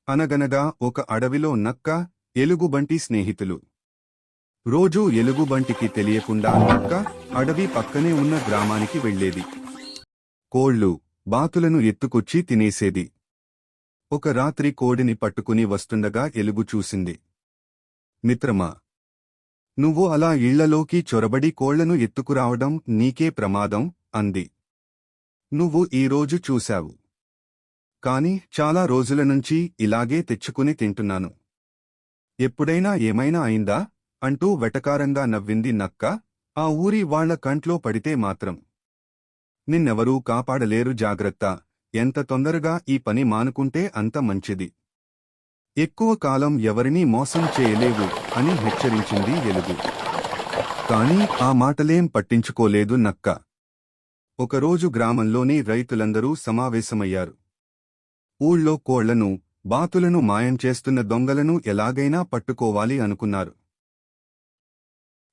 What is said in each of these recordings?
అనగనగా ఒక అడవిలో నక్క, ఎలుగుబంటి స్నేహితులు. రోజూ ఎలుగుబంటికి తెలియకుండా నక్క అడవి పక్కనే ఉన్న గ్రామానికి వెళ్ళేది. కోళ్లు, బాతులను ఎత్తుకొచ్చి తినేసేది. ఒక రాత్రి కోడిని పట్టుకుని వస్తుండగా ఎలుగు చూసింది. మిత్రమా, నువ్వు అలా ఇళ్లలోకి చొరబడి కోళ్లను ఎత్తుకురావడం నీకే ప్రమాదం అంది. నువ్వు ఈరోజు చూశావు. కాని చాలా రోజుల నుంచి ఇలాగే తెచ్చుకుని తింటున్నాను. ఎప్పుడైనా ఏమైనా అయిందా అంటూ వెటకారంగా నవ్వింది నక్క. ఆ ఊరి వాళ్ల కంట్లో పడితే మాత్రం నిన్నెవరూ కాపాడలేరు, జాగ్రత్త. ఎంత తొందరగా ఈ పని మానుకుంటే అంత మంచిది. ఎక్కువ కాలం ఎవరినీ మోసం చేయలేవు అని హెచ్చరించింది ఎలుగు. కాని ఆ మాటలేం పట్టించుకోలేదు నక్క. ఒకరోజు గ్రామంలోని రైతులందరూ సమావేశమయ్యారు. ఊళ్ళో కోళ్లను, బాతులను మాయం చేస్తున్న దొంగలను ఎలాగైనా పట్టుకోవాలి అనుకున్నారు.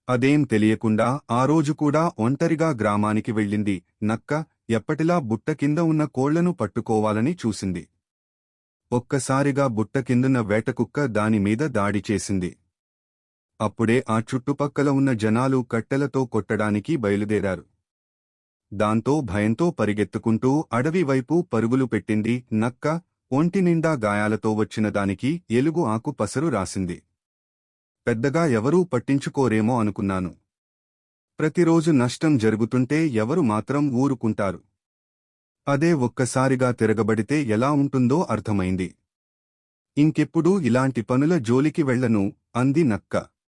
అదేం తెలియకుండా ఆ రోజు కూడా ఒంటరిగా గ్రామానికి వెళ్ళింది నక్క. ఎప్పటిలా బుట్ట కింద ఉన్న కోళ్లను పట్టుకోవాలని చూసింది. ఒక్కసారిగా బుట్ట కిందున్న వేటకుక్క దానిమీద దాడి చేసింది. అప్పుడే ఆ చుట్టుపక్కల ఉన్న జనాలు కట్టెలతో కొట్టడానికి బయలుదేరారు. దాంతో భయంతో పరిగెత్తుకుంటూ అడవి వైపు పరుగులు పెట్టింది నక్క. ఒంటినిండా గాయాలతో వచ్చిన దానికి ఎలుగు ఆకు పసరు రాసింది. పెద్దగా ఎవరూ పట్టించుకోరేమో అనుకున్నాను. ప్రతిరోజు నష్టం జరుగుతుంటే ఎవరు మాత్రం ఊరుకుంటారు. అదే ఒక్కసారిగా తిరగబడితే ఎలా ఉంటుందో అర్థమైంది. ఇంకెప్పుడూ ఇలాంటి పనుల జోలికి వెళ్లను అంది నక్క.